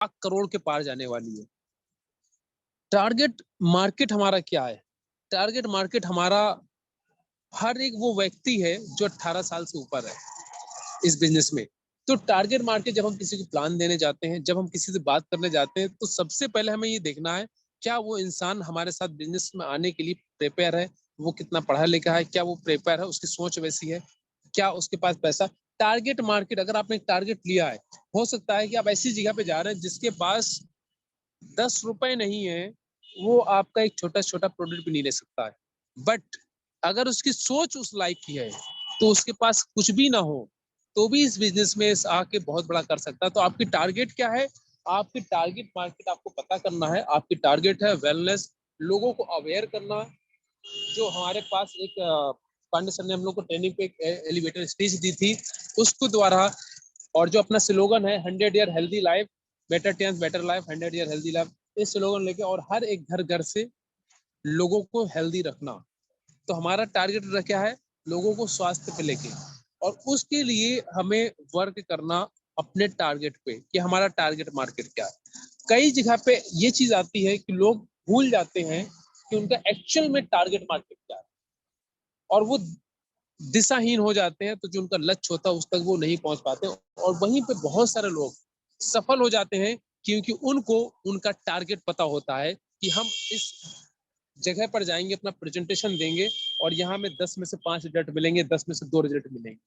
लाख करोड़ के पार जाने वाली है। टारगेट मार्केट हमारा क्या है? टारगेट मार्केट हमारा हर एक वो व्यक्ति है जो 18 साल से ऊपर है इस बिजनेस में। तो टारगेट मार्केट जब हम किसी को प्लान देने जाते हैं, जब हम किसी से बात करने जाते हैं, तो सबसे पहले हमें ये देखना है क्या वो इंसान हमारे साथ बिजनेस में आने के लिए प्रिपेयर है, वो कितना पढ़ा लिखा है, क्या वो प्रिपेयर है, उसकी सोच वैसी है, क्या उसके पास पैसा। टारगेट मार्केट, अगर आपने एक टारगेट लिया है, हो सकता है कि आप ऐसी जगह पे जा रहे हैं जिसके पास 10 रुपए नहीं है, वो आपका एक छोटा छोटा प्रोडक्ट भी नहीं ले सकता है। बट अगर उसकी सोच उस लायक की है, तो उसके पास कुछ भी ना हो तो भी इस बिजनेस में आके बहुत बड़ा कर सकता है। तो आपकी टारगेट क्या है? आपकी टारगेट मार्केट आपको पता करना है। आपकी टारगेट है वेलनेस, लोगों को अवेयर करना। जो हमारे पास एक पांडे सर ने हम लोग को ट्रेनिंग पे एक एलिवेटर स्पीच दी थी, उसको द्वारा, और जो अपना स्लोगन है 100 year healthy life, better tense better life, 100 year healthy life, इस स्लोगन लेके और हर एक घर घर से लोगों को हेल्दी रखना। तो हमारा टारगेट क्या है? लोगों को स्वास्थ्य पे लेके, और उसके लिए हमें वर्क करना अपने टारगेट पे कि हमारा टारगेट मार्केट क्या है। कई जगह पे ये चीज आती है कि लोग भूल जाते हैं कि उनका एक्चुअल में टारगेट मार्केट क्या है, और वो दिशाहीन हो जाते हैं। तो जो उनका लक्ष्य होता है उस तक वो नहीं पहुंच पाते, और वहीं पे बहुत सारे लोग सफल हो जाते हैं क्योंकि उनको उनका टारगेट पता होता है कि हम इस जगह पर जाएंगे, अपना प्रेजेंटेशन देंगे, और यहाँ में 10 में से 5 रिजल्ट मिलेंगे, 10 में से 2 रिजल्ट मिलेंगे।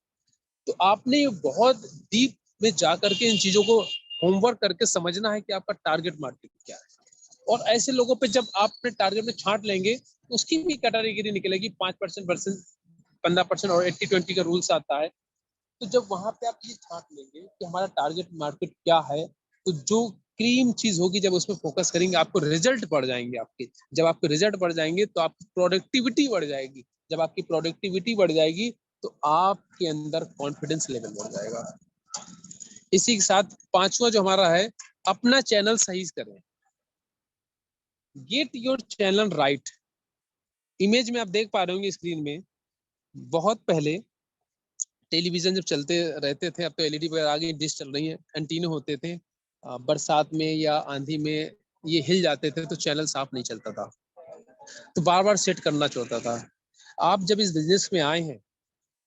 तो आपने बहुत डीप में जा करके इन चीजों को होमवर्क करके समझना है कि आपका टारगेट मार्केट क्या है। और ऐसे लोगों पे जब आप अपने टारगेट में छांट लेंगे, तो उसकी भी कैटेगरी निकलेगी। 5% वर्सेस 15% और 80-20 का रूल्स आता है। तो जब वहां पे आप ये छांट लेंगे कि हमारा टारगेट मार्केट क्या है, तो जो क्रीम चीज होगी, जब उसमें फोकस करेंगे, आपको रिजल्ट बढ़ जाएंगे आपके। जब आपके रिजल्ट बढ़ जाएंगे तो आपकी प्रोडक्टिविटी बढ़ जाएगी। जब आपकी प्रोडक्टिविटी बढ़ जाएगी तो आपके अंदर कॉन्फिडेंस लेवल बढ़ जाएगा। इसी के साथ पांचवा जो हमारा है, अपना चैनल सही करें। Get your channel right. Image में आप देख पा रहे होंगे स्क्रीन में, बहुत पहले टेलीविजन जब चलते रहते थे, अब तो एलईडी पर आगे डिश चल रही है, एंटीने होते थे। बरसात में या आंधी में ये हिल जाते थे तो चैनल साफ नहीं चलता था, तो बार बार सेट करना चाहता था। आप जब इस बिजनेस में आए हैं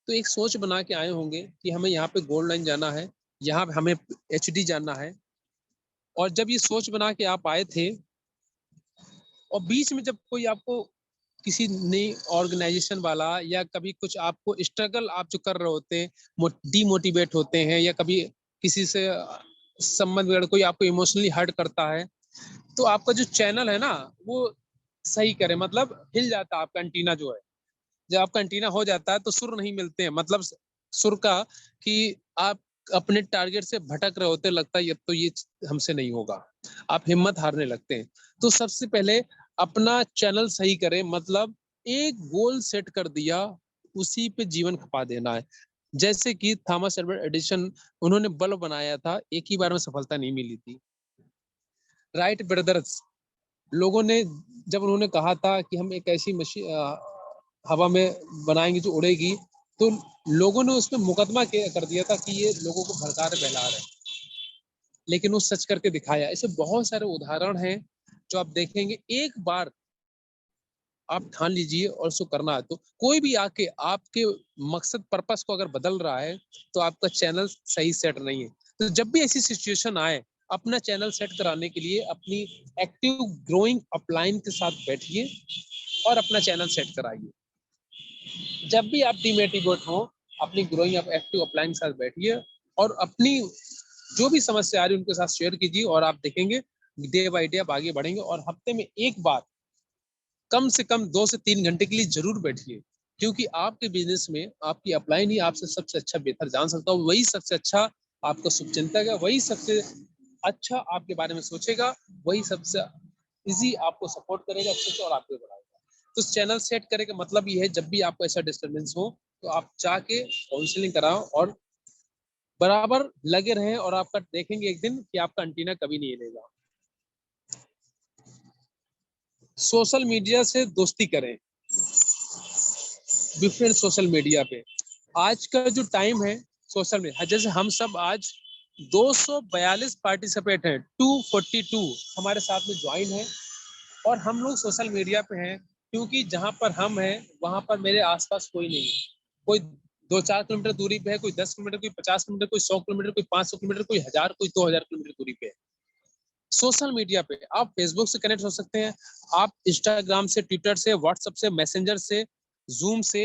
तो एक सोच बना के आए होंगे कि हमें यहाँ पे गोल्ड लाइन जाना है, यहाँ पे हमें एचडी जाना है। और जब ये सोच बना के आप आए थे, और बीच में जब कोई आपको किसी नई ऑर्गेनाइजेशन वाला या कभी कुछ आपको स्ट्रगल आप जो कर रहे होते हैं, डीमोटिवेट होते हैं, या कभी किसी से संबंध वगैरह कोई आपको इमोशनली हर्ट करता है, तो आपका जो चैनल है ना, वो सही करे। मतलब हिल जाता है आपका एंटीना जो है। जब आपका एंटीना हो जाता है तो सुर नहीं मिलते हैं, मतलब सुर का, कि आप अपने टारगेट से भटक रहे होते, लगता है अब तो ये हमसे नहीं होगा, आप हिम्मत हारने लगते हैं। तो सबसे पहले अपना चैनल सही करें। मतलब एक गोल सेट कर दिया, उसी पे जीवन खपा देना है। जैसे कि थॉमस एल्वा एडिसन, उन्होंने बल्ब बनाया था, एक ही बार में सफलता नहीं मिली थी। राइट ब्रदर्स, लोगों ने, जब उन्होंने कहा था कि हम एक ऐसी मशीन हवा में बनाएंगे जो उड़ेगी, तो लोगों ने उसमें मुकदमा कर दिया था कि ये लोगों को भड़का रहे, बहला रहे। लेकिन वो सच करके दिखाया। ऐसे बहुत सारे उदाहरण हैं जो आप देखेंगे। एक बार आप ठान लीजिए और उसको करना है, तो कोई भी आके आपके मकसद पर्पस को अगर बदल रहा है, तो आपका चैनल सही सेट नहीं है। तो जब भी ऐसी सिचुएशन आए, अपना चैनल सेट कराने के लिए अपनी एक्टिव ग्रोइंग अपलाइन के साथ बैठिए और अपना चैनल सेट कराइए। जब भी आप डिमोटिवेट हो, अपनी ग्रोइंग अप एक्टिव अपलाइन के साथ बैठिए और अपनी जो भी समस्या आ रही है उनके साथ शेयर कीजिए, और आप देखेंगे डे बाय डे आप आगे बढ़ेंगे। और हफ्ते में एक बार कम से कम 2 से 3 घंटे के लिए जरूर बैठिए, क्योंकि आपके बिजनेस में आपकी अपलाइन ही आपसे सबसे अच्छा बेहतर जान सकता है। वही सबसे अच्छा आपका शुभचिंतक है, वही सबसे अच्छा आपके बारे में सोचेगा, वही सबसे इजी आपको सपोर्ट करेगा अच्छे से और आगे बढ़ाएगा। तो चैनल सेट करे का मतलब ये है, जब भी आपको ऐसा डिस्टर्बेंस हो तो आप जाके काउंसलिंग कराओ और बराबर लगे रहें, और आपका देखेंगे एक दिन कि आपका एंटीना कभी नहीं हिलेगा। सोशल मीडिया से दोस्ती करें। डिफरेंट सोशल मीडिया पे आज का जो टाइम है, सोशल मीडिया, जैसे हम सब आज 242 पार्टिसिपेट हैं, 242 हमारे साथ में ज्वाइन है। और हम लोग सोशल मीडिया पे हैं क्योंकि जहां पर हम हैं वहां पर मेरे आसपास कोई नहीं है। कोई 2-4 किलोमीटर दूरी पे है, कोई 10 किलोमीटर, कोई 50 किलोमीटर, कोई 100 किलोमीटर, कोई 500 किलोमीटर, कोई 1000, कोई 2000 किलोमीटर दूरी पे है। सोशल मीडिया पे आप फेसबुक से कनेक्ट हो सकते हैं, आप इंस्टाग्राम से, ट्विटर से, व्हाट्सएप से, मैसेंजर से, जूम से।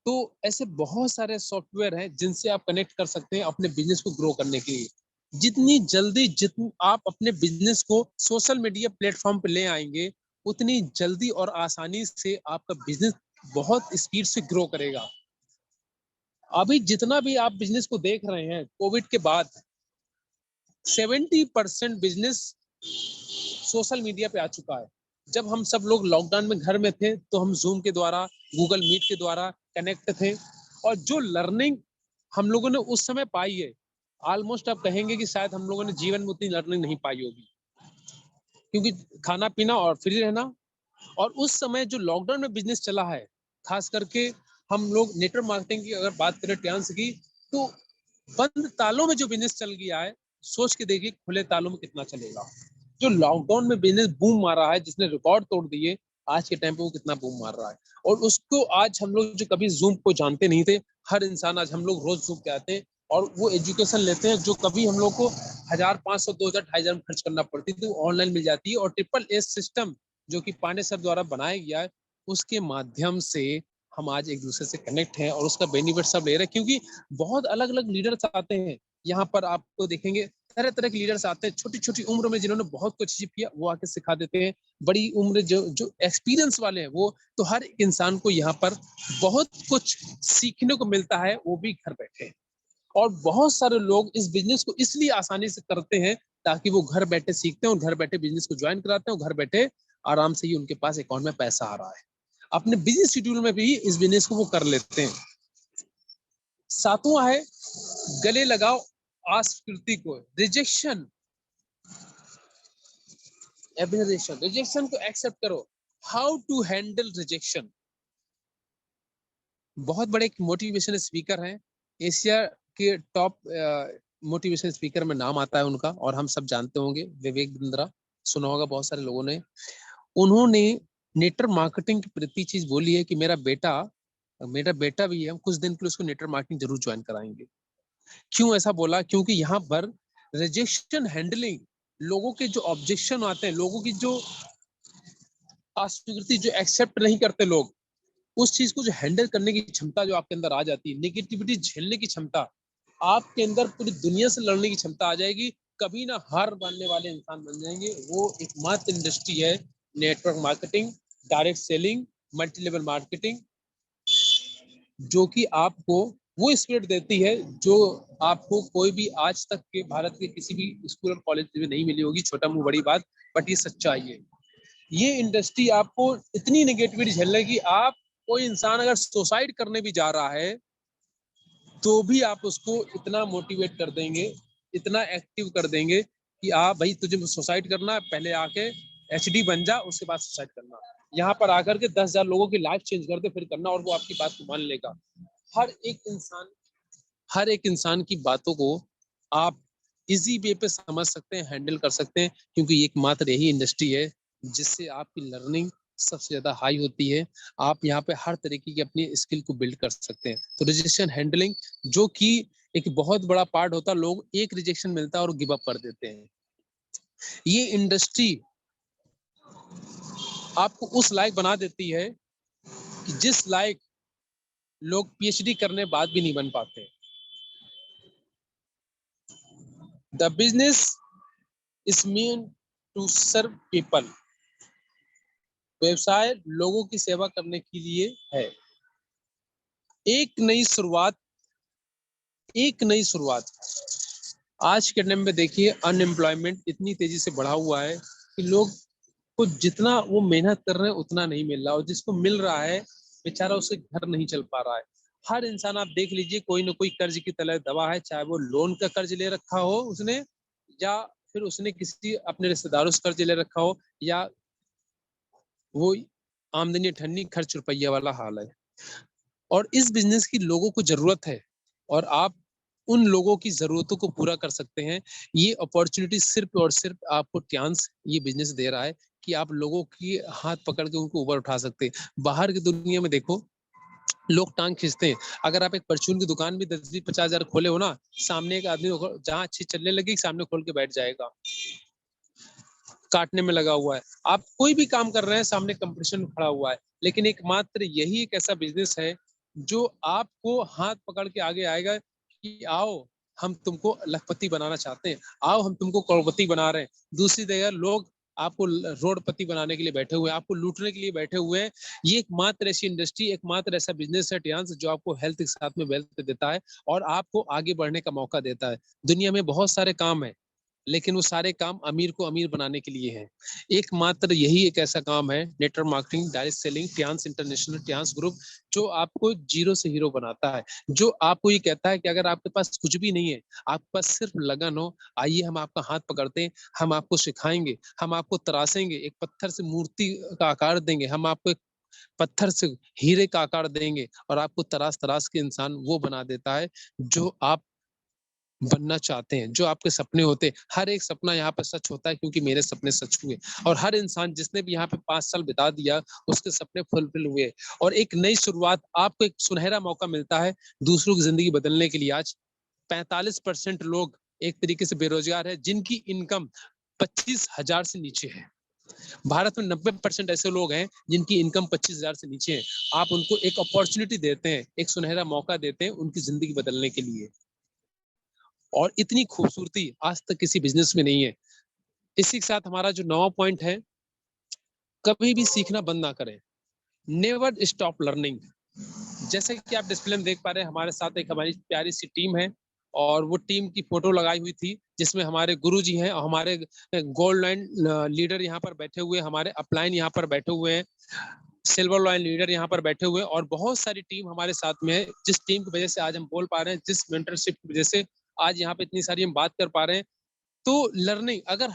तो ऐसे बहुत सारे सॉफ्टवेयर हैं जिनसे आप कनेक्ट कर सकते हैं अपने बिजनेस को ग्रो करने के लिए। जितनी जल्दी जितनी आप अपने बिजनेस को सोशल मीडिया प्लेटफॉर्म पे ले आएंगे, उतनी जल्दी और आसानी से आपका बिजनेस बहुत स्पीड से ग्रो करेगा। अभी जितना भी आप बिजनेस को देख रहे हैं, कोविड के बाद 70% बिजनेस सोशल मीडिया पे आ चुका है। जब हम सब लोग लॉकडाउन में घर में थे तो हम जूम के द्वारा, गूगल मीट के द्वारा कनेक्ट थे, और जो लर्निंग हम लोगों ने उस समय पाई है, ऑलमोस्ट आप कहेंगे कि शायद हम लोगों ने जीवन में उतनी लर्निंग नहीं पाई होगी, क्योंकि खाना पीना और फ्री रहना। और उस समय जो लॉकडाउन में बिजनेस चला है, खास करके हम लोग नेटवर्क मार्केटिंग की अगर बात करें ट्रांस की, तो बंद तालों में जो बिजनेस चल गया है, सोच के देखिए खुले तालों में कितना चलेगा। जो लॉकडाउन में बिजनेस बूम मारा है, जिसने रिकॉर्ड तोड़ दिए, आज के टाइम पे वो कितना बूम मार रहा है। और उसको आज हम लोग जो कभी जूम को जानते नहीं थे, हर इंसान आज हम लोग रोज जूम पे आते हैं और वो एजुकेशन लेते हैं जो कभी हम लोग को 1,500, 2,000, 2,500 खर्च करना पड़ती थी, ऑनलाइन मिल जाती है। और ट्रिपल एस सिस्टम जो कि पांडे सर द्वारा बनाया गया है, उसके माध्यम से हम आज एक दूसरे से कनेक्ट हैं और उसका बेनिफिट सब ले रहे हैं। क्योंकि बहुत अलग अलग लीडर्स आते हैं यहाँ पर, आपको देखेंगे तरह तरह के लीडर्स आते हैं, छोटी छोटी उम्र में जिन्होंने बहुत कुछ अचीव किया वो आके सिखा देते हैं। बड़ी उम्र जो जो एक्सपीरियंस वाले हैं वो, तो हर एक इंसान को यहाँ पर बहुत कुछ सीखने को मिलता है, वो भी घर बैठे। और बहुत सारे लोग इस बिजनेस को इसलिए आसानी से करते हैं ताकि वो घर बैठे सीखते हैं और घर बैठे बिजनेस को ज्वाइन कराते हैं, और घर बैठे आराम से ही उनके पास अकाउंट में पैसा आ रहा है। अपने बिजनेस शेड्यूल में भी इस बिजनेस को वो कर लेते हैं। सातवां है, गले लगाओ आस्कृति को। रिजेक्शन, रिजेक्शन को एक्सेप्ट करो। How to handle rejection. बहुत बड़े मोटिवेशन स्पीकर हैं, एशिया के टॉप मोटिवेशन स्पीकर में नाम आता है उनका, और हम सब जानते होंगे, विवेक बिंद्रा, सुना होगा बहुत सारे लोगों ने। उन्होंने नेटवर्क मार्केटिंग की प्रति चीज बोली है कि मेरा बेटा भी है, हम कुछ दिन के लिए उसको नेटवर्क मार्केटिंग जरूर ज्वाइन कराएंगे। क्यों ऐसा बोला? क्योंकि यहाँ पर रिजेक्शन हैंडलिंग, लोगों के जो ऑब्जेक्शन आते हैं, लोगों की जो अस्वीकृति, जो एक्सेप्ट नहीं करते लोग, उस चीज को जो हैंडल करने की क्षमता जो आपके अंदर आ जाती है, नेगेटिविटी झेलने की क्षमता, आपके अंदर पूरी दुनिया से लड़ने की क्षमता आ जाएगी। कभी ना हार मानने वाले इंसान बन जाएंगे। वो एकमात्र इंडस्ट्री है, network marketing, direct selling, multi level marketing, जो कि आपको वो स्पिरिट देती है जो आपको कोई भी आज तक के भारत के किसी भी स्कूल और कॉलेज में नहीं मिली होगी। छोटा मुंह बड़ी बात, बट ये सच्चाई है। ये इंडस्ट्री आपको इतनी नेगेटिविटी झेलेगी, आप कोई इंसान अगर सुसाइड करने भी जा रहा है तो भी आप उसको इतना मोटिवेट कर देंगे, इतना एक्टिव कर देंगे कि आप, भाई तुझे सुसाइड करना है, पहले आके एचडी बन जा, उसके बाद सुसाइड करना। यहाँ पर आकर के 10,000 लोगों की लाइफ चेंज कर दे, फिर करना, और वो आपकी बात को मान लेगा। हर एक इंसान हर एक इंसान की बातों को आप इजी वे पे समझ सकते हैं, हैंडल कर सकते हैं, क्योंकि एकमात्र यही इंडस्ट्री है जिससे आपकी लर्निंग सबसे ज्यादा हाई होती है। आप यहाँ पे हर तरीके की अपनी स्किल को बिल्ड कर सकते हैं। तो रिजेक्शन हैंडलिंग, जो कि एक बहुत बड़ा पार्ट होता है, लोग एक रिजेक्शन मिलता है और गिव अप कर देते हैं। ये इंडस्ट्री आपको उस लायक बना देती है कि जिस लायक लोग पीएचडी करने बाद भी नहीं बन पाते। The business is mean to serve people. व्यवसाय लोगों की सेवा करने के लिए है। एक नई शुरुआत, एक नई शुरुआत। आज के टाइम में देखिए अनएम्प्लॉयमेंट इतनी तेजी से बढ़ा हुआ है कि लोग को जितना वो मेहनत कर रहे हैं उतना नहीं मिल रहा, और जिसको मिल रहा है बेचारा उससे घर नहीं चल पा रहा है। हर इंसान आप देख लीजिए कोई ना कोई कर्ज की तले दबा है, चाहे वो लोन का कर्ज ले रखा हो उसने, या फिर उसने किसी अपने रिश्तेदारों से कर्ज ले रखा हो, या वो आमदनी ठन्नी खर्च रुपया वाला हाल है। और इस बिजनेस की लोगों को जरूरत है, और आप उन लोगों की जरूरतों को पूरा कर सकते हैं। ये अपॉर्चुनिटी सिर्फ और सिर्फ आपको ट्रांस ये बिजनेस दे रहा है कि आप लोगों की हाथ पकड़ के उनको ऊपर उठा सकते हैं। बाहर की दुनिया में देखो, लोग टांग खींचते हैं। अगर आप एक परचून की दुकान भी 10-20-50 हजार खोले हो ना, सामने एक आदमी जहां अच्छी चलने लगी सामने खोल के बैठ जाएगा, काटने में लगा हुआ है। आप कोई भी काम कर रहे हैं, सामने कंपटीशन खड़ा हुआ है, लेकिन एकमात्र यही एक ऐसा बिजनेस है जो आपको हाथ पकड़ के आगे आएगा कि आओ हम तुमको लखपति बनाना चाहते हैं, आओ हम तुमको करोड़पति बना रहे हैं। दूसरी जगह लोग आपको रोडपति बनाने के लिए बैठे हुए हैं, आपको लूटने के लिए बैठे हुए हैं। ये एकमात्र ऐसी इंडस्ट्री, एकमात्र ऐसा बिजनेस है टियांस, जो आपको हेल्थ के साथ में वेल्थ देता है और आपको आगे बढ़ने का मौका देता है। दुनिया में बहुत सारे काम है, लेकिन वो सारे काम अमीर को अमीर बनाने के लिए है। एकमात्र यही एक ऐसा काम है, network marketing, direct selling, Tiens international, Tiens group, जो आपको जीरो से हीरो बनाता है। जो आपको ये कहता है कि अगर आपके पास कुछ भी नहीं है, आपके पास सिर्फ लगन हो, आइए हम आपका हाथ पकड़ते हैं, हम आपको सिखाएंगे, हम आपको तराशेंगे, एक पत्थर से मूर्ति का आकार देंगे, हम आपको एक पत्थर से हीरे का आकार देंगे और आपको तराश तराश के इंसान वो बना देता है जो आप बनना चाहते हैं, जो आपके सपने होते हैं। हर एक सपना यहाँ पर सच होता है, क्योंकि मेरे सपने सच हुए, और हर इंसान जिसने भी यहाँ पे 5 साल बिता दिया, उसके सपने फुलफिल हुए और एक नई शुरुआत, आपको एक सुनहरा मौका मिलता है दूसरों की जिंदगी बदलने के लिए। आज 45% लोग एक तरीके से बेरोजगार है, जिनकी इनकम 25,000 से नीचे है। भारत में 90% ऐसे लोग हैं जिनकी इनकम 25,000 से नीचे है। आप उनको एक अपॉर्चुनिटी देते हैं, एक सुनहरा मौका देते हैं उनकी जिंदगी बदलने के लिए, और इतनी खूबसूरती आज तक किसी बिजनेस में नहीं है। इसी के साथ हमारा जो 9वां पॉइंट है, कभी भी सीखना बंद ना करें, नेवर स्टॉप लर्निंग। जैसे कि आप डिस्प्ले में देख पा रहे हैं, हमारे साथ एक हमारी प्यारी सी टीम है, और वो टीम की फोटो लगाई हुई थी, जिसमें हमारे गुरुजी हैं और हमारे गोल्ड लाइन लीडर यहाँ पर बैठे हुए, हमारे अपलाइन यहाँ पर बैठे हुए हैं, सिल्वर लाइन लीडर यहाँ पर बैठे हुए हैं, और बहुत सारी टीम हमारे साथ में है, जिस टीम की वजह से आज हम बोल पा रहे हैं, जिस मेंटरशिप की वजह से आज यहाँ पे इतनी सारी हम बात कर पा रहे हैं। तो लर्निंग, अगर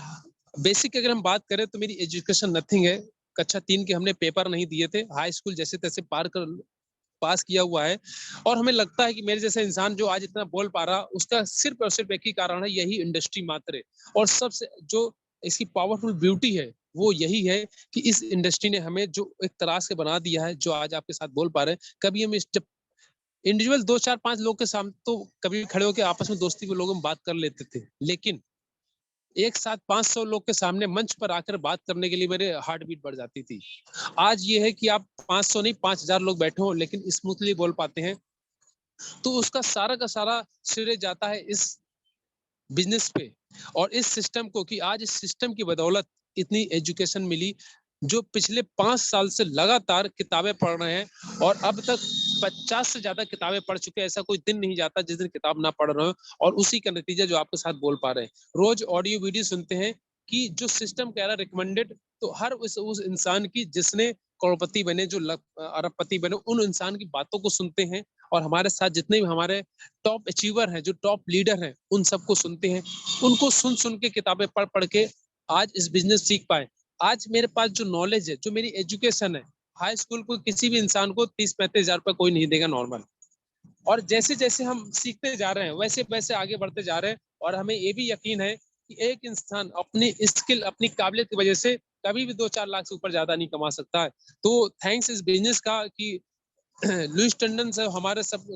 बेसिक अगर हम बात करें तो मेरी एजुकेशन नथिंग है। कक्षा 3 के हमने पेपर नहीं दिए थे, हाई स्कूल जैसे तैसे पास किया हुआ है, और हमें लगता है कि मेरे जैसा इंसान जो आज इतना बोल पा रहा, उसका सिर्फ और सिर्फ एक ही कारण है, यही इंडस्ट्री मात्र है। और सबसे जो इसकी पावरफुल ब्यूटी है वो यही है कि इस इंडस्ट्री ने हमें जो एक तराश के बना दिया है, जो आज आपके साथ बोल पा रहे हैं। कभी हम जब इंडिविजुअल 2 4 5 लोग के सामने तो कभी खड़े होकर आपस में दोस्ती के लोग हम बात कर लेते थे, लेकिन एक साथ 500 लोग के सामने मंच पर आकर बात करने के लिए मेरे हार्ट बीट बढ़ जाती थी। आज ये है कि आप 500 नहीं 5,000 लोग बैठे हो, लेकिन स्मूथली बोल पाते हैं, तो उसका सारा का सारा श्रेय जाता है इस बिजनेस पे और इस सिस्टम को, कि आज इस सिस्टम की बदौलत इतनी एजुकेशन मिली, जो पिछले 5 साल से लगातार किताबें पढ़ रहे हैं, और अब तक 50 से ज्यादा किताबें पढ़ चुके हैं। ऐसा कोई दिन नहीं जाता जिस दिन किताब ना पढ़ रहे हो, और उसी का नतीजा जो आपके साथ बोल पा रहे हैं। रोज ऑडियो वीडियो सुनते हैं कि जो सिस्टम कह रहा है रिकमेंडेड, तो हर उस इंसान की जिसने करोड़पति बने, जो अरबपति बने, उन इंसान की बातों को सुनते हैं, और हमारे साथ जितने भी हमारे टॉप अचीवर हैं, जो टॉप लीडर हैं, उन सबको सुनते हैं। उनको सुन सुन के किताबें पढ़ पढ़ के आज इस बिजनेस सीख पाए। आज मेरे पास जो नॉलेज है, जो मेरी एजुकेशन है, हाई स्कूल को किसी भी इंसान को 30-35 हजार रुपये कोई नहीं देगा नॉर्मल। और जैसे जैसे हम सीखते जा रहे हैं, वैसे वैसे आगे बढ़ते जा रहे हैं, और हमें ये भी यकीन है कि एक इंसान अपनी स्किल, अपनी काबिलियत की वजह से कभी भी 2-4 लाख से ऊपर ज्यादा नहीं कमा सकता है। तो थैंक्स इस बिजनेस का कि लुइस टंडन से हमारे सब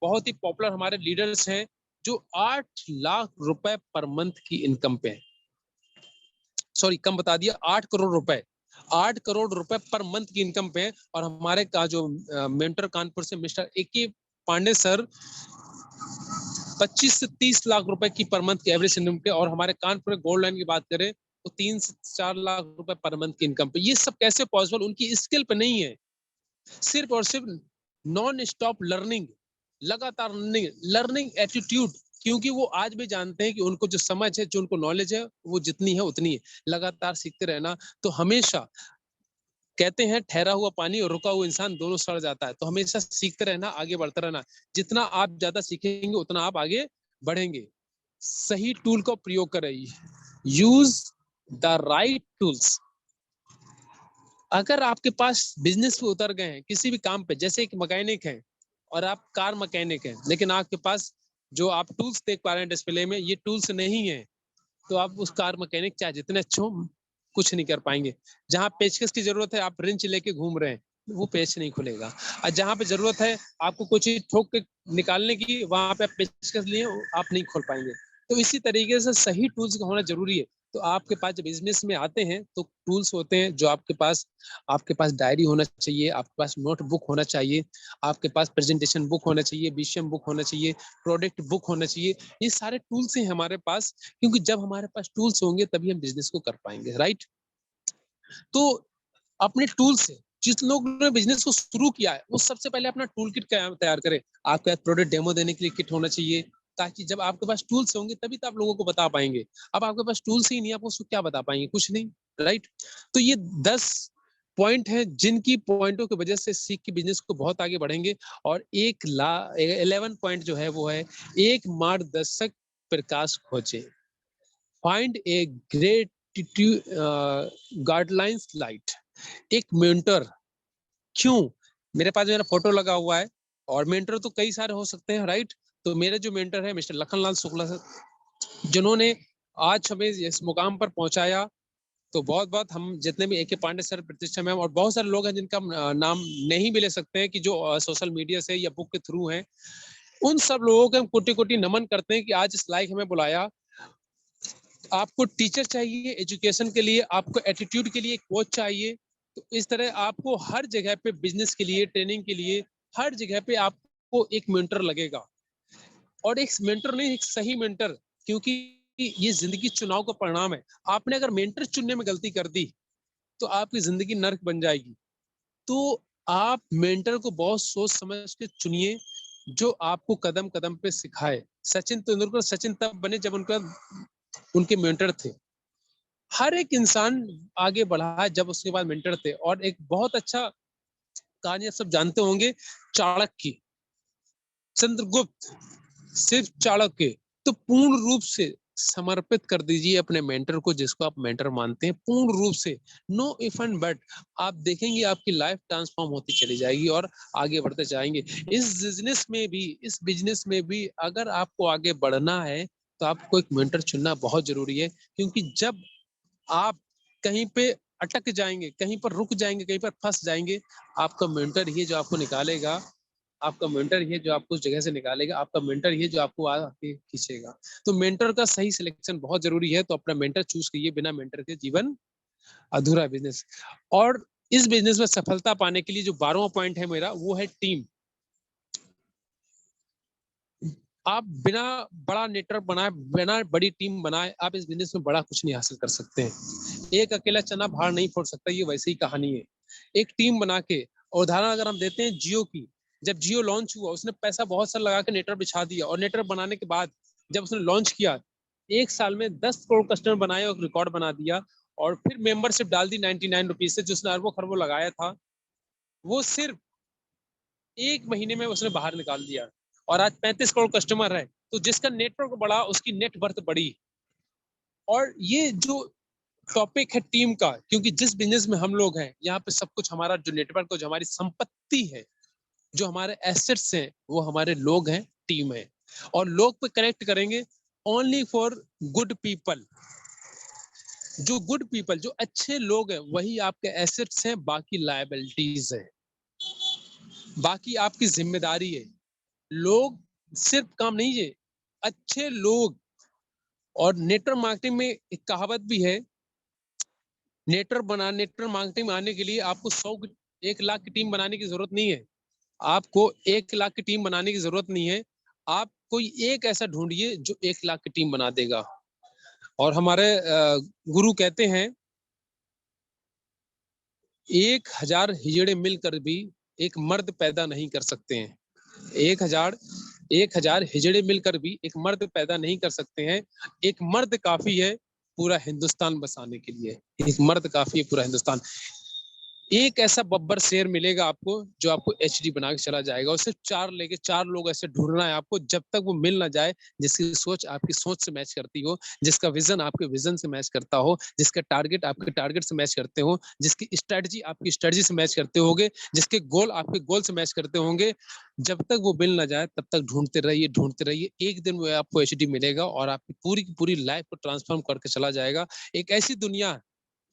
बहुत ही पॉपुलर हमारे लीडर्स हैं, जो 8 लाख रुपए पर मंथ की इनकम पे है। सॉरी, कम बता दिया, 8 करोड़ रुपए, 8 करोड़ रुपए पर मंथ की इनकम पे है। और हमारे का जो मेंटर कानपुर से मिस्टर ए पांडे सर 25 से 30 लाख रुपए की पर मंथ की एवरेज इनकम पे, और हमारे कानपुर गोल्ड लाइन की बात करें तो 3 से 4 लाख रुपए पर मंथ की इनकम पे। ये सब कैसे पॉसिबल? उनकी स्किल पे नहीं है, सिर्फ और सिर्फ नॉन स्टॉप लर्निंग, लगातार लर्निंग एटीट्यूड। क्योंकि वो आज भी जानते हैं कि उनको जो समझ है, जो उनको नॉलेज है, वो जितनी है उतनी है। लगातार सीखते रहना। तो हमेशा कहते हैं ठहरा हुआ पानी और रुका हुआ इंसान दोनों सड़ जाता है। तो हमेशा सीखते रहना, आगे बढ़ते रहना। जितना आप ज्यादा सीखेंगे उतना आप आगे बढ़ेंगे। सही टूल का प्रयोग करें, यूज द राइट टूल्स। अगर आपके पास बिजनेस पे उतर गए हैं, किसी भी काम पे, जैसे एक मैकेनिक है और आप कार मैकेनिक हैं, लेकिन आपके पास जो आप टूल्स देख पा रहे हैं डिस्प्ले में, ये टूल्स नहीं है, तो आप उस कार मैकेनिक चाहे जितने अच्छे हो, कुछ नहीं कर पाएंगे। जहाँ पेचकस की जरूरत है, आप रिंच लेके घूम रहे हैं, वो पेच नहीं खुलेगा। और जहाँ पे जरूरत है आपको कुछ चीज ठोक के निकालने की, वहां पे आप पेचकस लिए आप नहीं खोल पाएंगे। तो इसी तरीके से सही टूल्स का होना जरूरी है। तो आपके पास जब बिजनेस में आते हैं तो टूल्स होते हैं जो आपके पास डायरी होना चाहिए, आपके पास नोटबुक होना चाहिए, आपके पास प्रेजेंटेशन बुक होना चाहिए, विजन बुक होना चाहिए, प्रोडक्ट बुक होना चाहिए। ये सारे टूल्स हैं हमारे पास, क्योंकि जब हमारे पास टूल्स होंगे तभी हम बिजनेस को कर पाएंगे, राइट। तो अपने टूल से जिस लोग ने बिजनेस को शुरू किया है, वो सबसे पहले अपना टूल किट तैयार करें। आपके पास प्रोडक्ट डेमो देने के लिए किट होना चाहिए, ताकि जब आपके पास टूल्स होंगे तभी तो आप लोगों को बता पाएंगे। अब आपके पास टूल्स ही नहीं, आप उसको क्या बता पाएंगे, कुछ नहीं, राइट। तो ये 10 पॉइंट है जिनकी पॉइंटों की वजह से सीख के बिजनेस को बहुत आगे बढ़ेंगे। और 11 पॉइंट जो है वो है, एक मार्गदर्शक प्रकाश खोजे, find a great guidelines light, एक मेंटर। क्यों? मेरे पास मेरा फोटो लगा हुआ है, और मेंटर तो कई सारे हो सकते हैं, राइट। तो मेरे जो मेंटर है मिस्टर लखनलाल शुक्ला सर, जिन्होंने आज हमें इस मुकाम पर पहुंचाया। तो बहुत बहुत हम जितने भी AK पांडे सर, प्रतिष्ठा मैम और बहुत सारे लोग हैं जिनका नाम नहीं भी ले सकते हैं, कि जो सोशल मीडिया से या बुक के थ्रू हैं, उन सब लोगों को हम कोटि कोटि नमन करते हैं कि आज इस लायक हमें बुलाया। आपको टीचर चाहिए एजुकेशन के लिए, आपको एटीट्यूड के लिए कोच चाहिए। तो इस तरह आपको हर जगह पे बिजनेस के लिए, ट्रेनिंग के लिए, हर जगह पे आपको एक मेंटर लगेगा। और एक मेंटर नहीं, एक सही मेंटर, क्योंकि ये जिंदगी चुनाव का परिणाम है। आपने अगर मेंटर चुनने में गलती कर दी तो आपकी जिंदगी नर्क बन जाएगी। तो आप मेंटर को बहुत सोच समझ के चुनिए, जो आपको कदम कदम पे सिखाए। सचिन तेंदुलकर सचिन तब बने जब उनके मेंटर थे। हर एक इंसान आगे बढ़ा है जब उसके बाद मेंटर थे। और एक बहुत अच्छा कहानी आप सब जानते होंगे, चाणक्य, चंद्रगुप्त, सिर्फ चाणक्य। तो पूर्ण रूप से समर्पित कर दीजिए अपने मेंटर को, जिसको आप मेंटर मानते हैं, पूर्ण रूप से, नो इफ एंड बट। आप देखेंगे आपकी लाइफ ट्रांसफॉर्म होती चली जाएगी और आगे बढ़ते जाएंगे। इस बिजनेस में भी अगर आपको आगे बढ़ना है तो आपको एक मेंटर चुनना बहुत जरूरी है। क्योंकि जब आप कहीं पे अटक जाएंगे, कहीं पर रुक जाएंगे, कहीं पर फंस जाएंगे, आपका मेंटर ही जो आपको निकालेगा। आपका मेंटर ही जो आपको उस जगह से निकालेगा, आपका मेंटर ही जो आपको आगे खींचेगा। तो मेंटर का सही सिलेक्शन बहुत जरूरी है। तो अपना मेंटर चूज कीजिए, बिना मेंटर के जीवन अधूरा बिजनेस। और इस बिजनेस में सफलता पाने के लिए जो 12वां पॉइंट है मेरा, वो है टीम। आप बिना बड़ा नेटवर्क बनाए, बिना बड़ी टीम बनाए, आप इस बिजनेस में बड़ा कुछ नहीं हासिल कर सकते हैं। एक अकेला चना भार नहीं फोड़ सकता, ये वैसे ही कहानी है। एक टीम बना के, उदाहरण अगर हम देते हैं जियो की, जब जियो लॉन्च हुआ उसने पैसा बहुत सारा लगा के नेटवर्क बिछा दिया, और नेटवर्क बनाने के बाद जब उसने लॉन्च किया, 1 साल में 10 करोड़ कस्टमर बनाए और रिकॉर्ड बना दिया। और फिर मेंबरशिप डाल दी 99 रुपीज से, जिसने अरबों खरबों लगाया था, वो सिर्फ 1 महीने में उसने बाहर निकाल दिया। और आज 35 करोड़ कस्टमर है। तो जिसका नेटवर्क बढ़ा उसकी नेट वर्थ बढ़ी। और ये जो टॉपिक है टीम का, क्योंकि जिस बिजनेस में हम लोग हैं, यहाँ पे सब कुछ हमारा जो नेटवर्क, जो हमारी संपत्ति है, जो हमारे एसेट्स हैं, वो हमारे लोग हैं, टीम है। और लोग पे कनेक्ट करेंगे ओनली फॉर गुड पीपल। जो गुड पीपल, जो अच्छे लोग हैं, वही आपके एसेट्स हैं, बाकी लायबिलिटीज है, बाकी आपकी जिम्मेदारी है। लोग सिर्फ काम नहीं है, अच्छे लोग। और नेटवर्क मार्केटिंग में एक कहावत भी है, नेटवर्क मार्केटिंग में आने के लिए आपको 1 लाख की टीम बनाने की जरूरत नहीं है। आपको 1 लाख की टीम बनाने की जरूरत नहीं है। आप कोई एक ऐसा ढूंढिए जो 1 लाख की टीम बना देगा। और हमारे गुरु कहते हैं, 1000 हिजड़े मिलकर भी एक मर्द पैदा नहीं कर सकते हैं। 1000 हिजड़े मिलकर भी एक मर्द पैदा नहीं कर सकते हैं। एक मर्द काफी है पूरा हिंदुस्तान बसाने के लिए। एक मर्द काफी है पूरा हिंदुस्तान। एक ऐसा बब्बर शेर मिलेगा आपको जो आपको एचडी बना के चला जाएगा, और सिर्फ चार लोग ऐसे ढूंढना है आपको जब तक वो मिल ना जाए जिसकी सोच आपकी सोच से मैच करती हो, जिसका विजन आपके विजन से मैच करता हो, जिसका टारगेट आपके टारगेट से मैच करते हो, जिसकी स्ट्रेटजी आपकी स्ट्रेटजी से मैच करते होंगे, जिसके गोल आपके गोल से मैच करते होंगे। जब तक वो मिल ना जाए तब तक ढूंढते रहिए, एक दिन वो आपको एचडी मिलेगा और आपकी पूरी की पूरी लाइफ को ट्रांसफॉर्म करके चला जाएगा। एक ऐसी दुनिया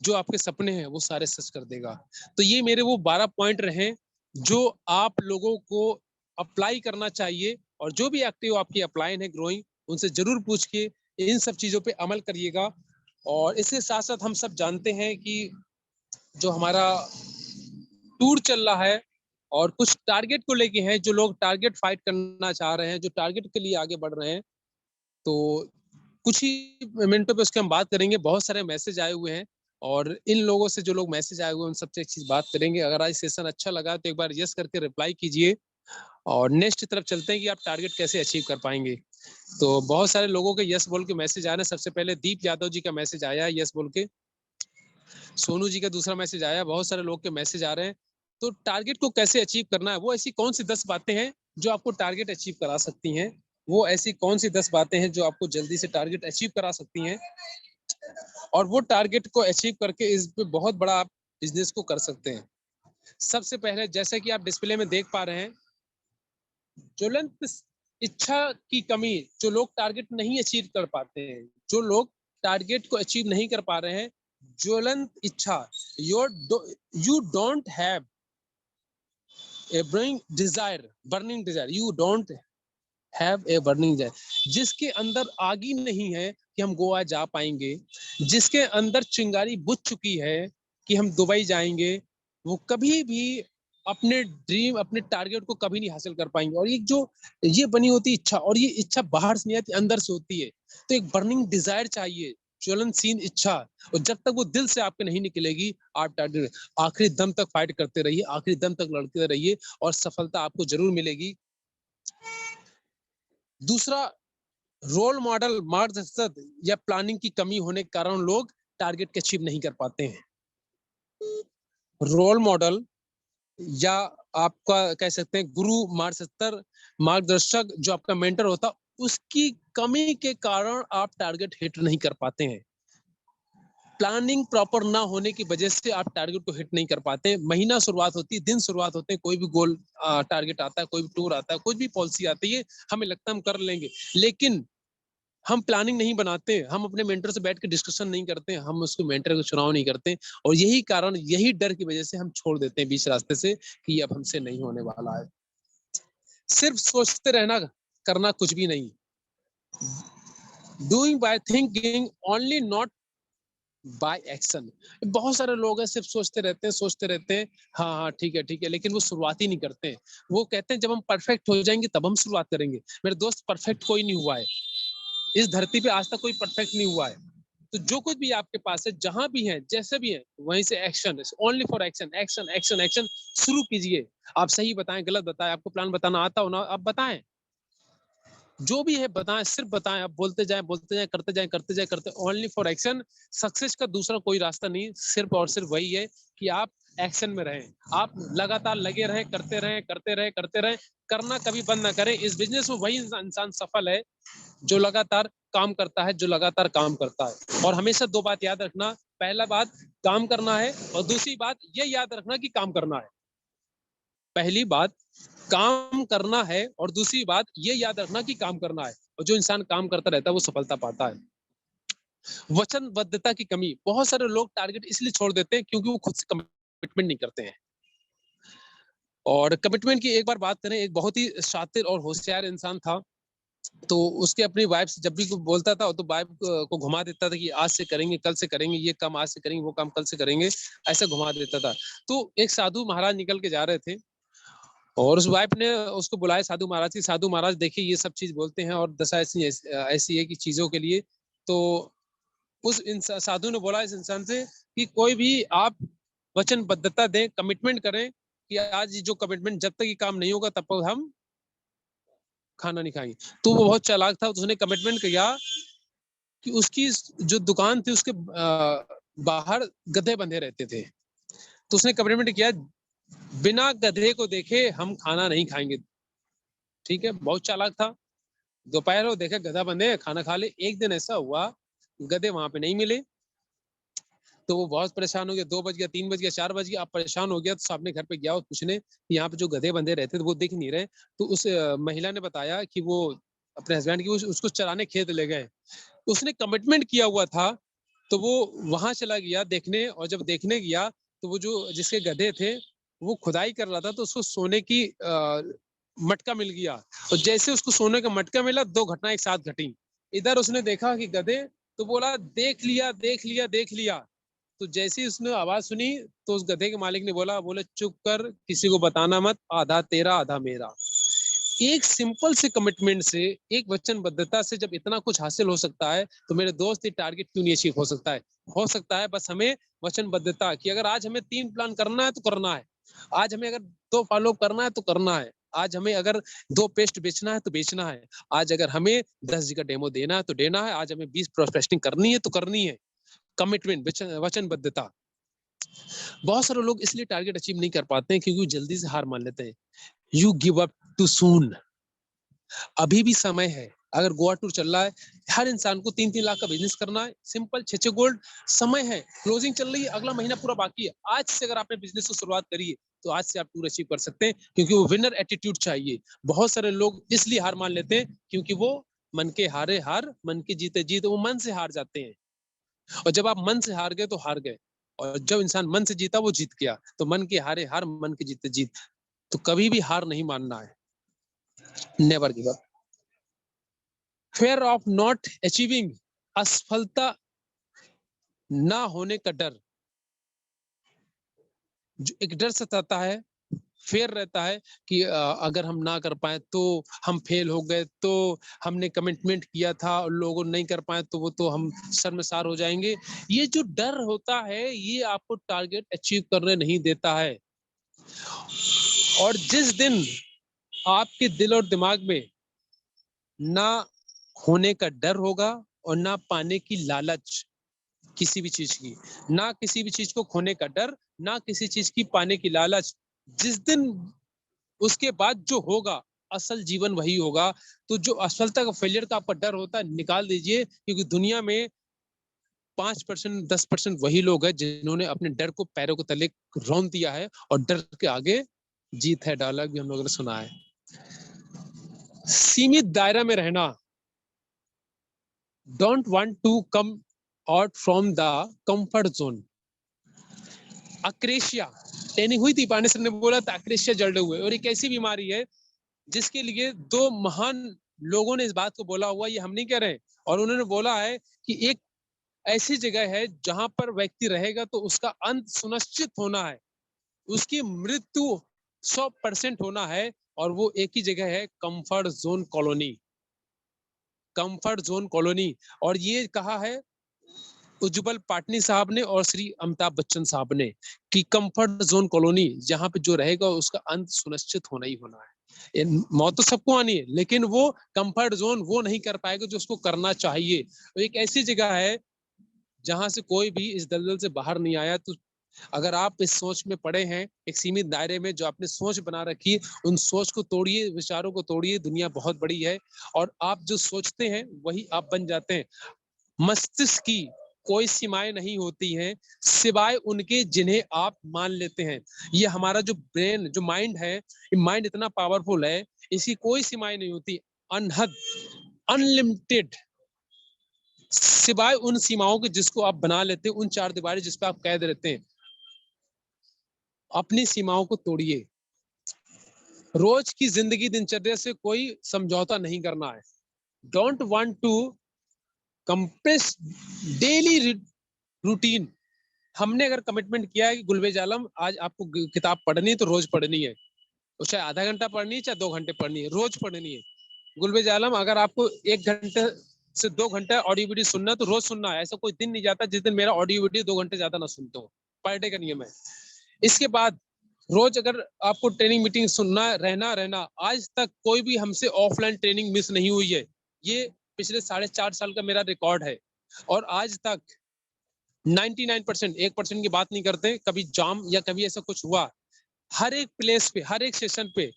जो आपके सपने हैं वो सारे सच कर देगा। तो ये मेरे वो 12 पॉइंट रहे जो आप लोगों को अप्लाई करना चाहिए, और जो भी एक्टिव आपकी अपलाइन है ग्रोइंग, उनसे जरूर पूछ के इन सब चीजों पे अमल करिएगा। और इसके साथ साथ हम सब जानते हैं कि जो हमारा टूर चल रहा है और कुछ टारगेट को लेके हैं, जो लोग टारगेट फाइट करना चाह रहे हैं, जो टारगेट के लिए आगे बढ़ रहे हैं, तो कुछ ही मिनटों पे उसके हम बात करेंगे। बहुत सारे मैसेज आए हुए हैं और इन लोगों से, जो लोग मैसेज आए हुए हैं, उन सबसे एक चीज बात करेंगे। अगर आज सेशन अच्छा लगा तो एक बार यस करके रिप्लाई कीजिए, और नेक्स्ट की तरफ चलते हैं कि आप टारगेट कैसे अचीव कर पाएंगे। तो बहुत सारे लोगों के यस बोल के मैसेज आ रहे हैं। सबसे पहले दीप यादव जी का मैसेज आया यस बोल के, सोनू जी का दूसरा मैसेज आया, बहुत सारे लोग के मैसेज आ रहे हैं। तो टारगेट को कैसे अचीव करना है, वो ऐसी कौन सी 10 बातें हैं जो आपको टारगेट अचीव करा सकती हैं, वो ऐसी कौन सी 10 बातें हैं जो आपको जल्दी से टारगेट अचीव करा सकती हैं, और वो टारगेट को अचीव करके इस पे बहुत बड़ा आप बिजनेस को कर सकते हैं। सबसे पहले, जैसे कि आप डिस्प्ले में देख पा रहे हैं, ज्वलंत इच्छा की कमी, जो लोग टारगेट नहीं अचीव कर पाते हैं, जो लोग टारगेट को अचीव नहीं कर पा रहे हैं, ज्वलंत इच्छा, you don't have a burning desire, you don't have a burning desire, जिसके अंदर आग ही नहीं है कि हम गोवा जा पाएंगे, जिसके अंदर चिंगारी बुझ चुकी है कि हम दुबई जाएंगे, वो कभी भी अपने ड्रीम, अपने टारगेट को कभी नहीं हासिल कर पाएंगे। और ये बनी होती इच्छा, और ये इच्छा बाहर से नहीं आती, अंदर से होती है। तो एक बर्निंग डिजायर चाहिए, ज्वलनशील इच्छा, और जब तक वो दिल से आपके नहीं निकलेगी, आप टारगेट आखिरी दम तक फाइट करते रहिए, आखिरी दम तक लड़ते रहिए, और सफलता आपको जरूर मिलेगी। दूसरा, रोल मॉडल, मार्गदर्शक या प्लानिंग की कमी होने के कारण लोग टारगेट के अचीव नहीं कर पाते हैं। रोल मॉडल, या आपका कह सकते हैं गुरु, मार्गदर्शक, जो आपका मेंटर होता, उसकी कमी के कारण आप टारगेट हिट नहीं कर पाते हैं। प्लानिंग प्रॉपर ना होने की वजह से आप टारगेट को हिट नहीं कर पाते। महीना शुरुआत होती है, दिन शुरुआत होते हैं, कोई भी गोल टारगेट आता है, कोई भी टूर आता है, कोई भी पॉलिसी आती है, हमें लगता है हम कर लेंगे, लेकिन हम प्लानिंग नहीं बनाते, हम अपने मेंटर से बैठ के डिस्कशन नहीं करते, हम उसको मेंटर का चुनाव नहीं करते, और यही कारण, यही डर की वजह से हम छोड़ देते हैं बीच रास्ते से कि अब हमसे नहीं होने वाला है। सिर्फ सोचते रहना करना कुछ भी नहीं। Doing by thinking only, not by action. बहुत सारे लोग हैं सिर्फ सोचते रहते हैं, हाँ हाँ ठीक है, लेकिन वो शुरुआत ही नहीं करते हैं। वो कहते हैं जब हम परफेक्ट हो जाएंगे तब हम शुरुआत करेंगे। मेरे दोस्त, परफेक्ट कोई नहीं हुआ है इस धरती पे, आज तक कोई परफेक्ट नहीं हुआ है। तो जो कुछ भी आपके पास है, जहां भी है, जैसे भी है, वहीं से action, only for action, action action action शुरू कीजिए। आप सही बताएं, गलत बताएं, आपको प्लान बताना आता हो ना, आप बताएं, जो भी है बताएं, सिर्फ बताएं, आप बोलते जाएं, करते ओनली फॉर एक्शन। सक्सेस का दूसरा कोई रास्ता नहीं, सिर्फ और सिर्फ वही है कि आप एक्शन में रहें, आप लगातार लगे रहें, करते रहें, करना कभी बंद ना करें। इस बिजनेस में वही इंसान सफल है जो लगातार काम करता है, जो लगातार काम करता है। और हमेशा 2 बात याद रखना, पहला बात काम करना है, और दूसरी बात ये याद रखना कि काम करना है। पहली बात काम करना है, और दूसरी बात ये याद रखना कि काम करना है। और जो इंसान काम करता रहता है वो सफलता पाता है। वचनबद्धता की कमी, बहुत सारे लोग टारगेट इसलिए छोड़ देते हैं क्योंकि वो खुद से कमिटमेंट नहीं करते हैं। और कमिटमेंट की एक बार बात करें, एक बहुत ही शातिर और होशियार इंसान था, तो उसके अपनी वाइफ से जब भी कोई बोलता था तो वाइफ को घुमा देता था कि आज से करेंगे, कल से करेंगे, ये काम आज से करेंगे, वो काम कल से करेंगे, ऐसे घुमा देता था। तो एक साधु महाराज निकल के जा रहे थे, और उस वाइफ ने उसको बुलाया साधु महाराज की, साधु महाराज देखिए ये सब चीज बोलते हैं और दशा ऐसी ऐसी है कि चीजों के लिए। तो उस साधु ने बोला इस इंसान से कि कोई भी आप वचनबद्धता दें, कमिटमेंट करें कि आज जो कमिटमेंट, जब तक ये काम नहीं होगा तब तक हम खाना नहीं खाएंगे। तो वो बहुत चालाक था, उसने कमिटमेंट किया कि उसकी जो दुकान थी उसके बाहर गधे बंधे रहते थे। तो उसने कमिटमेंट किया, बिना गधे को देखे हम खाना नहीं खाएंगे। ठीक है, बहुत चालाक था। दोपहर हो, देखा गधा बंधे, खाना खा ले। एक दिन ऐसा हुआ, गधे वहां पे नहीं मिले, तो वो बहुत परेशान हो गया। 2 बज गया, 3 बज गया, 4 बज गया, अब परेशान हो गया। तो अपने घर पे गया और पूछने कि यहाँ पे जो गधे बंधे रहते थे वो दिख नहीं रहे। तो उस महिला ने बताया कि वो अपने हस्बैंड की उसको चराने खेत ले गए। उसने कमिटमेंट किया हुआ था, तो वो वहां चला गया देखने। और जब देखने गया तो वो जो जिसके गधे थे वो खुदाई कर रहा था, तो उसको सोने की मटका मिल गया। और जैसे उसको सोने का मटका मिला, 2 घटना एक साथ घटी। इधर उसने देखा कि गधे, तो बोला देख लिया देख लिया देख लिया। तो जैसे ही उसने आवाज सुनी, तो उस गधे के मालिक ने बोले चुप कर, किसी को बताना मत, आधा तेरा आधा मेरा। एक सिंपल से कमिटमेंट से, एक वचनबद्धता से जब इतना कुछ हासिल हो सकता है, तो मेरे दोस्त ये टारगेट क्यों नहीं अचीव हो सकता है? हो सकता है, बस हमें वचनबद्धता कि अगर आज हमें 3 प्लान करना है तो करना है, आज हमें अगर 2 फॉलो करना है तो करना है, आज हमें अगर 2 पेस्ट बेचना है तो बेचना है, आज अगर हमें 10 जी का डेमो देना है तो देना है, आज हमें 20 प्रोस्पेक्टिंग करनी है तो करनी है। कमिटमेंट, वचनबद्धता। बहुत सारे लोग इसलिए टारगेट अचीव नहीं कर पाते हैं क्योंकि जल्दी से हार मान लेते हैं। You give up too soon. अभी भी समय है। अगर गोवा टूर चल रहा है, हर इंसान को 3-3 लाख का बिजनेस करना है, सिंपल 6-6 गोल्ड। समय है, क्लोजिंग चल रही है, अगला महीना पूरा बाकी है। आज से अगर आपने बिजनेस को शुरुआत करी है, तो आज से आप टूर अचीव कर सकते हैं, क्योंकि वो विनर एटीट्यूड चाहिए। बहुत सारे लोग इसलिए हार मान लेते हैं क्योंकि वो मन के हारे हार, मन के जीते जीत, वो मन से हार जाते हैं। और जब आप मन से हार गए तो हार गए, और जब इंसान मन से जीता वो जीत गया। तो मन के हारे हार, मन के जीते जीत। तो कभी भी हार नहीं मानना है। Never give up. Fair of not achieving, असफलता ना होने का डर, जो एक डर सताता है, फेयर रहता है कि अगर हम ना कर पाए तो हम फेल हो गए, तो हमने कमिटमेंट किया था और लोगों नहीं कर पाए तो वो तो हम शर्मसार हो जाएंगे। ये जो डर होता है, ये आपको टारगेट अचीव करने नहीं देता है। और जिस दिन आपके दिल और दिमाग में ना होने का डर होगा और ना पाने की लालच किसी भी चीज की, ना किसी भी चीज को खोने का डर, ना किसी चीज की पाने की लालच, जिस दिन उसके बाद जो होगा, असल जीवन वही होगा। तो जो असफलता का, फेलियर का आपका डर होता है, निकाल दीजिए। क्योंकि दुनिया में 5%, 10% वही लोग हैं जिन्होंने अपने डर को पैरों के तले रौंद दिया है, और डर के आगे जीत है। डायलॉग भी हम लोगों ने सुना है। सीमित दायरा में रहना, don't want to come out from the comfort zone. अक्रेशिया ट्रेनिंग हुई थी, पांडे सर ने बोला था अक्रेशिया जल्द हुए, और एक ऐसी बीमारी है जिसके लिए 2 महान लोगों ने इस बात को बोला हुआ, ये हम नहीं कह रहे। और उन्होंने बोला है कि एक ऐसी जगह है जहां पर व्यक्ति रहेगा तो उसका अंत सुनिश्चित होना है, उसकी मृत्यु 100% होना है। और वो एक ही जगह है, comfort zone colony. Comfort zone colony. और ये कहा है उज्जवल पाटनी साहब ने और श्री अमिताभ बच्चन साहब ने, कि कंफर्ट जोन कॉलोनी जहां पे जो रहेगा उसका अंत सुनिश्चित होना ही होना है। मौत तो सबको आनी है, लेकिन वो कंफर्ट जोन वो नहीं कर पाएगा जो उसको करना चाहिए। तो एक ऐसी जगह है जहां से कोई भी इस दलदल से बाहर नहीं आया। तो अगर आप इस सोच में पड़े हैं, एक सीमित दायरे में जो आपने सोच बना रखी, उन सोच को तोड़िए, विचारों को तोड़िए। दुनिया बहुत बड़ी है, और आप जो सोचते हैं वही आप बन जाते हैं। मस्तिष्क की कोई सीमाएं नहीं होती हैं सिवाय उनके जिन्हें आप मान लेते हैं। ये हमारा जो ब्रेन, जो माइंड है, ये माइंड इतना पावरफुल है, इसकी कोई सीमाएं नहीं होती। अनहद, अनलिमिटेड, सिवाय उन सीमाओं के जिसको आप बना लेते हैं, उन 4 दीवारें जिस पे आप कैद रहते हैं। अपनी सीमाओं को तोड़िए। रोज की जिंदगी, दिनचर्या से कोई समझौता नहीं करना है। Don't want to compress daily routine. हमने अगर कमिटमेंट किया है कि गुलबेज आलम आज आपको किताब पढ़नी है तो रोज पढ़नी है, तो चाहे आधा घंटा पढ़नी है चाहे 2 घंटे पढ़नी है, रोज पढ़नी है। गुलबेज आलम अगर आपको 1 घंटे से 2 घंटे ऑडियो वीडियो सुनना है तो रोज सुनना है। ऐसा कोई दिन नहीं जाता जिस दिन मेरा ऑडियो वीडियो 2 घंटे ज्यादा ना सुनते हो। पर डे का नियम है। इसके बाद रोज अगर आपको ट्रेनिंग मीटिंग सुनना रहना रहना, आज तक कोई भी हमसे ऑफलाइन ट्रेनिंग मिस नहीं हुई है। ये पिछले 4.5 साल का मेरा रिकॉर्ड है। और आज तक 99% 1% की बात नहीं करते। कभी जाम या कभी ऐसा कुछ हुआ, हर एक प्लेस पे, हर एक सेशन पे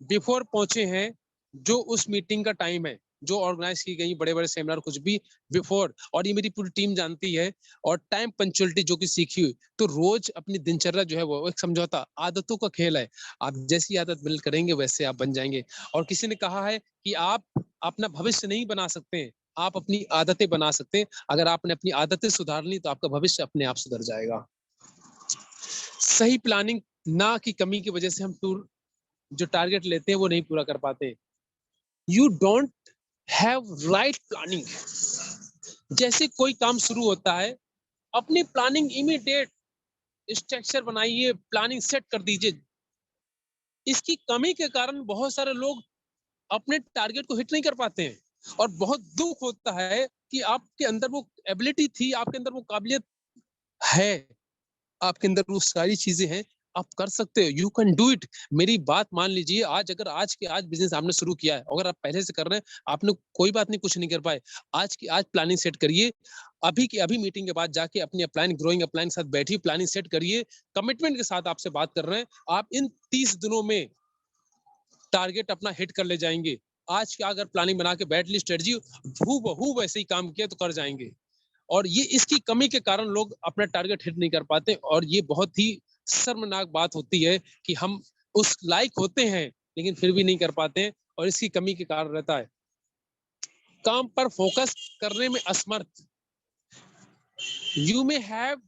बिफोर पहुंचे हैं, जो उस मीटिंग का टाइम है, जो ऑर्गेनाइज की गई बड़े-बड़े सेमिनार कुछ भी बिफोर, और ये मेरी पूरी टीम जानती है। और टाइम पंक्चुअलिटी जो कि सीखी हुई, तो रोज अपनी दिनचर्या जो है वो एक समझौता, आदतों का खेल है। आप जैसी आदत बिल्ड करेंगे वैसे आप बन जाएंगे। और किसी ने कहा है कि आप अपना भविष्य नहीं बना सकते हैं, आप अपनी आदतें बना सकते हैं। अगर आपने अपनी आदतें सुधार ली तो आपका भविष्य अपने आप सुधर जाएगा। सही प्लानिंग ना की कमी की वजह से हम टूर जो टारगेट लेते हैं वो नहीं पूरा कर पाते। You don't have right planning. जैसे कोई काम शुरू होता है, अपनी प्लानिंग इमीडिएट स्ट्रक्चर बनाइए, प्लानिंग सेट कर दीजिए। इसकी कमी के कारण बहुत सारे लोग अपने टारगेट को हिट नहीं कर पाते हैं। और बहुत दुख होता है कि आपके अंदर वो एबिलिटी थी, आपके अंदर वो काबिलियत है, आपके अंदर वो सारी चीजें हैं, आप कर सकते हो, यू कैन डू इट। मेरी बात मान लीजिए, आज अगर आज के आज बिजनेस आपने शुरू किया है, अगर आप पहले से कर रहे हैं, आपने कोई बात नहीं, कुछ नहीं कर पाए, आज की आज प्लानिंग सेट करिए। अभी की अभी मीटिंग के बाद जाके अपनी अपलाइन ग्रोइंग अपलाइन के साथ बैठिए, प्लानिंग सेट करिए। कमिटमेंट के साथ आपसे बात कर रहे हैं, आप इन 30 दिनों में टारगेट अपना हिट कर ले जाएंगे। आज का अगर प्लानिंग बना के बैठ ली, स्ट्रेटजी हूबहू वैसे ही काम किया तो कर जाएंगे। और ये इसकी कमी के कारण लोग अपना टारगेट हिट नहीं कर पाते, और ये बहुत ही शर्मनाक बात होती है कि हम उस लायक होते हैं लेकिन फिर भी नहीं कर पाते हैं, और इसकी कमी के कारण रहता है काम पर फोकस करने में असमर्थ। You may have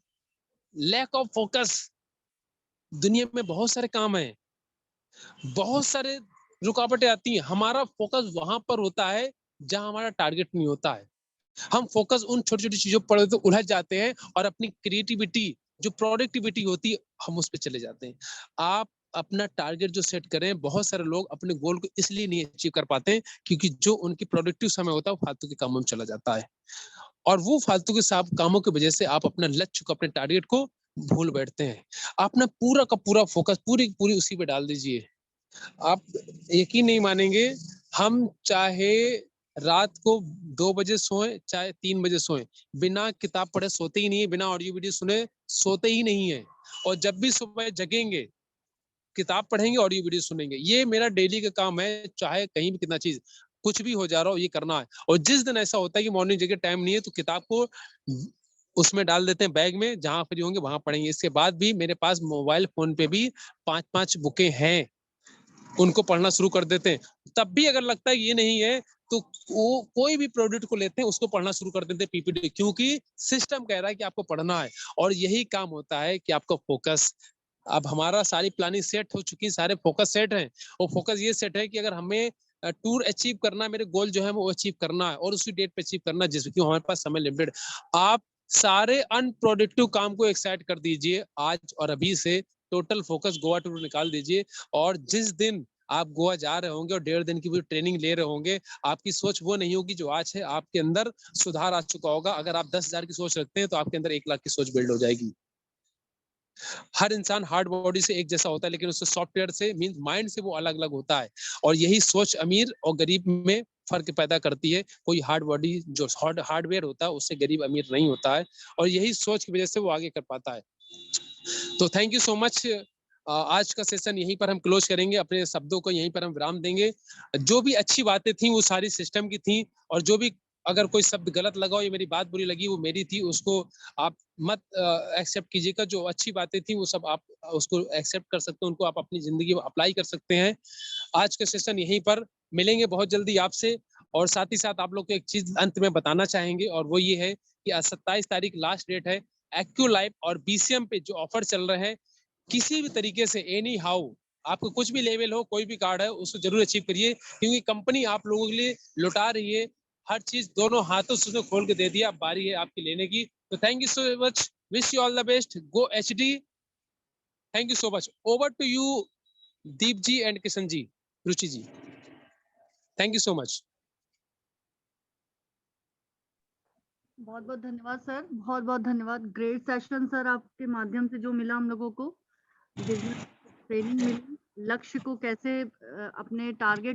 lack of focus. दुनिया में बहुत सारे काम हैं, बहुत सारे रुकावटें आती हैं, हमारा फोकस वहां पर होता है जहां हमारा टारगेट नहीं होता है। हम फोकस उन छोटी छोटी चीजों पर तो उलझ जाते हैं, और अपनी क्रिएटिविटी जो प्रोडक्टिविटी होती है हम उस पर चले जाते हैं। आप अपना टारगेट जो सेट करें, बहुत सारे लोग अपने गोल को इसलिए नहीं अचीव कर पाते हैं क्योंकि जो उनकी प्रोडक्टिव समय होता है वो फालतू के कामों में चला जाता है, और वो फालतू के सब कामों की वजह से आप अपना लक्ष्य को, अपने टारगेट को भूल बैठते हैं। अपना पूरा का पूरा फोकस पूरी पूरी उसी पे डाल दीजिए। आप यकीन नहीं मानेंगे, हम चाहे रात को 2 बजे सोए चाहे 3 बजे सोए, बिना किताब पढ़े सोते ही नहीं है, बिना ऑडियो वीडियो सुने सोते ही नहीं है। और जब भी सुबह जगेंगे, किताब पढ़ेंगे, ऑडियो वीडियो सुनेंगे। ये मेरा डेली का काम है, चाहे कहीं भी कितना चीज कुछ भी हो जा रहा हो, ये करना है। और जिस दिन ऐसा होता है कि मॉर्निंग जगह टाइम नहीं है, तो किताब को उसमें डाल देते हैं बैग में, जहां फ्री होंगे वहां पढ़ेंगे। इसके बाद भी मेरे पास मोबाइल फोन पे भी 5-5 बुकें हैं, उनको पढ़ना शुरू कर देते हैं। तब भी अगर लगता है ये नहीं है, तो वो कोई भी प्रोडक्ट को लेते हैं, उसको पढ़ना शुरू कर देते हैं पीपीटी, क्योंकि सिस्टम कह रहा है कि आपको पढ़ना है। और यही काम होता है कि आपको फोकस, अब हमारा सारी प्लानिंग सेट हो चुकी, सारे फोकस सेट हैं। और फोकस ये सेट है कि अगर हमें टूर अचीव करना है, मेरे गोल जो है वो अचीव करना है, और उसी डेट पे अचीव करना है, जिसकी हमारे पास समय लिमिटेड। आप सारे अनप्रोडक्टिव काम को एक साइड कर दीजिए आज और अभी से, टोटल फोकस गोवा टूर निकाल दीजिए। और जिस दिन आप गोवा जा रहे होंगे और 1.5 दिन की भी ट्रेनिंग ले रहे होंगे, आपकी सोच वो नहीं होगी जो आज है, आपके अंदर सुधार आ चुका होगा। अगर आप 10,000 की सोच रखते हैं तो आपके अंदर 1 लाख की सोच बिल्ड हो जाएगी। हर इंसान हार्ड बॉडी से एक जैसा होता है, लेकिन उससे सॉफ्टवेयर से मीन माइंड से वो अलग अलग होता है। और यही सोच अमीर और गरीब में फर्क पैदा करती है। कोई हार्ड बॉडी जो हार्डवेयर होता है उससे गरीब अमीर नहीं होता है, और यही सोच की वजह से वो आगे कर पाता है। तो थैंक यू सो मच। आज का सेशन यहीं पर हम क्लोज करेंगे, अपने शब्दों को यहीं पर हम विराम देंगे। जो भी अच्छी बातें थी वो सारी सिस्टम की थी, और जो भी अगर कोई शब्द गलत लगा हो या मेरी बात बुरी लगी वो मेरी थी, उसको आप मत एक्सेप्ट कीजिएगा। जो अच्छी बातें थी वो सब आप उसको एक्सेप्ट कर सकते हैं, उनको आप अपनी जिंदगी में अप्लाई कर सकते हैं। आज का सेशन यहीं पर, मिलेंगे बहुत जल्दी आपसे। और साथ ही साथ आप लोग को एक चीज अंत में बताना चाहेंगे, और वो ये है कि 27 तारीख लास्ट डेट है। एक्यू लाइफ और बीसीएम पे जो ऑफर चल रहे हैं, किसी भी तरीके से एनी हाउ आपको कुछ भी लेवल हो, कोई भी कार्ड है, उसको जरूर अचीव करिए, क्योंकि कंपनी आप लोगों के लिए लुटा रही है। हर चीज दोनों हाथों से उसने खोल के दे दिया, अब बारी है आपकी लेने की। तो thank you so much, wish you all the best, go HD. Thank you so much, over to you Deep ji and Kishan ji, Ruchi ji. Thank you so much. बहुत बहुत धन्यवाद सर, बहुत बहुत धन्यवाद। ग्रेट सेशन सर, आपके माध्यम से जो मिला हम लोगों को, बिजनेस ट्रेनिंग मिली, लक्ष्य को कैसे अपने टारगेट